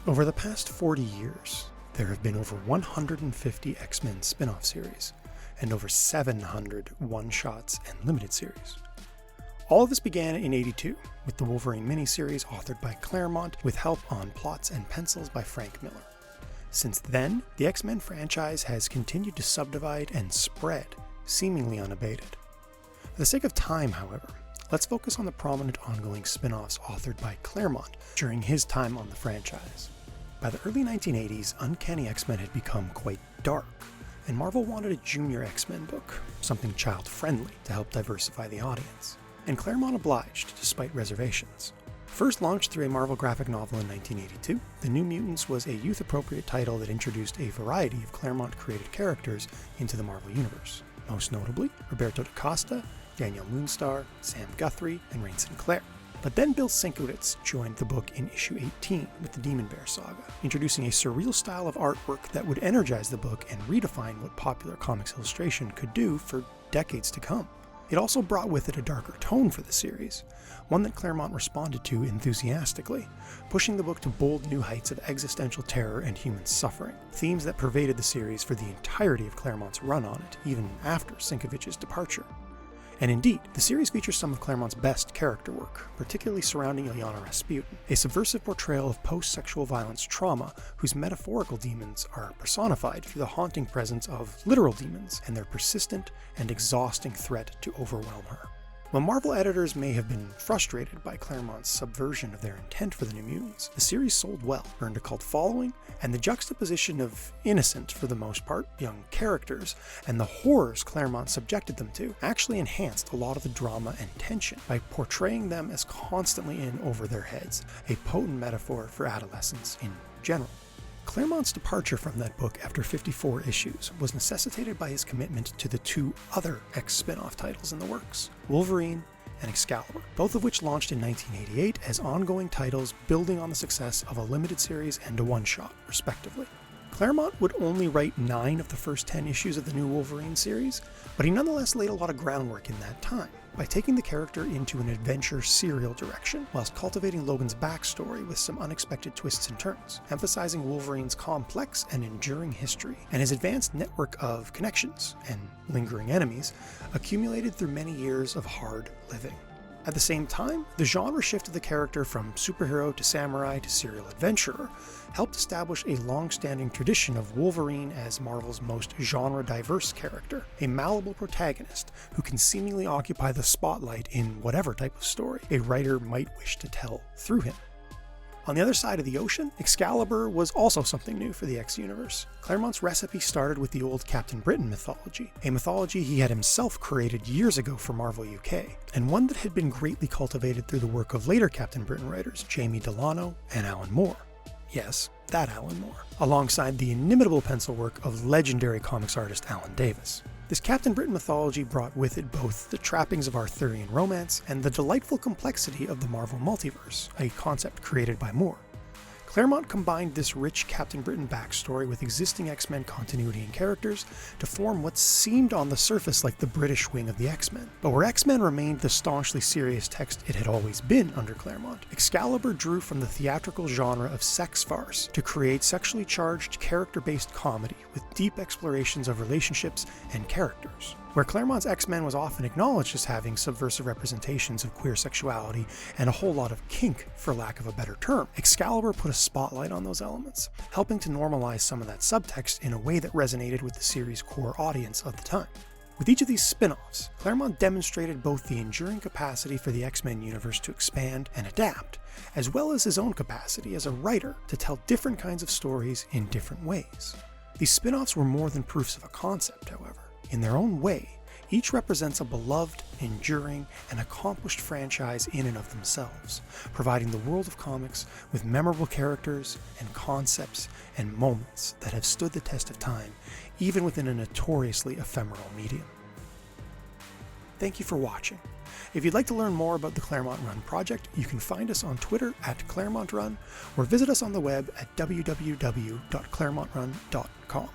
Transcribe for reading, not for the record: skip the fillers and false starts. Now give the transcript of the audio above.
Over the past 40 years, there have been over 150 X Men spin-off series, and over 700 one-shots and limited series. All of this began in '82 with the Wolverine miniseries authored by Claremont with help on plots and pencils by Frank Miller. Since then, the X Men franchise has continued to subdivide and spread, seemingly unabated. For the sake of time, however, let's focus on the prominent ongoing spin-offs authored by Claremont during his time on the franchise. By the early 1980s, Uncanny X-Men had become quite dark, and Marvel wanted a junior X-Men book, something child-friendly to help diversify the audience. And Claremont obliged, despite reservations. First launched through a Marvel graphic novel in 1982, The New Mutants was a youth-appropriate title that introduced a variety of Claremont-created characters into the Marvel Universe. Most notably, Roberto da Costa, Danielle Moonstar, Sam Guthrie, and Rain Sinclair. But then Bill Sienkiewicz joined the book in issue 18 with the Demon Bear saga, introducing a surreal style of artwork that would energize the book and redefine what popular comics illustration could do for decades to come. It also brought with it a darker tone for the series, one that Claremont responded to enthusiastically, pushing the book to bold new heights of existential terror and human suffering, themes that pervaded the series for the entirety of Claremont's run on it, even after Sienkiewicz's departure. And indeed, the series features some of Claremont's best character work, particularly surrounding Illyana Rasputin, a subversive portrayal of post-sexual violence trauma whose metaphorical demons are personified through the haunting presence of literal demons and their persistent and exhausting threat to overwhelm her. While Marvel editors may have been frustrated by Claremont's subversion of their intent for the New Mutants, the series sold well, earned a cult following, and the juxtaposition of innocent, for the most part, young characters, and the horrors Claremont subjected them to actually enhanced a lot of the drama and tension by portraying them as constantly in over their heads, a potent metaphor for adolescence in general. Claremont's departure from that book after 54 issues was necessitated by his commitment to the two other X spin-off titles in the works, Wolverine and Excalibur, both of which launched in 1988 as ongoing titles building on the success of a limited series and a one-shot, respectively. Claremont would only write 9 of the first 10 issues of the new Wolverine series, but he nonetheless laid a lot of groundwork in that time, by taking the character into an adventure serial direction, whilst cultivating Logan's backstory with some unexpected twists and turns, emphasizing Wolverine's complex and enduring history, and his advanced network of connections and lingering enemies accumulated through many years of hard living. At the same time, the genre shift of the character from superhero to samurai to serial adventurer helped establish a long-standing tradition of Wolverine as Marvel's most genre-diverse character, a malleable protagonist who can seemingly occupy the spotlight in whatever type of story a writer might wish to tell through him. On the other side of the ocean, Excalibur was also something new for the X universe. Claremont's recipe started with the old Captain Britain mythology, a mythology he had himself created years ago for Marvel UK, and one that had been greatly cultivated through the work of later Captain Britain writers Jamie Delano and Alan Moore. Yes, that Alan Moore, alongside the inimitable pencil work of legendary comics artist Alan Davis. This Captain Britain mythology brought with it both the trappings of Arthurian romance and the delightful complexity of the Marvel multiverse, a concept created by Moore. Claremont combined this rich Captain Britain backstory with existing X-Men continuity and characters to form what seemed on the surface like the British wing of the X-Men. But where X-Men remained the staunchly serious text it had always been under Claremont, Excalibur drew from the theatrical genre of sex farce to create sexually charged character-based comedy with deep explorations of relationships and characters. Where Claremont's X-Men was often acknowledged as having subversive representations of queer sexuality and a whole lot of kink, for lack of a better term, Excalibur put a spotlight on those elements, helping to normalize some of that subtext in a way that resonated with the series' core audience of the time. With each of these spin-offs, Claremont demonstrated both the enduring capacity for the X-Men universe to expand and adapt, as well as his own capacity as a writer to tell different kinds of stories in different ways. These spin-offs were more than proofs of a concept, however. In their own way, each represents a beloved, enduring, and accomplished franchise in and of themselves, providing the world of comics with memorable characters and concepts and moments that have stood the test of time, even within a notoriously ephemeral medium. Thank you for watching. If you'd like to learn more about the Claremont Run project, you can find us on Twitter at Claremont Run, or visit us on the web at www.claremontrun.com.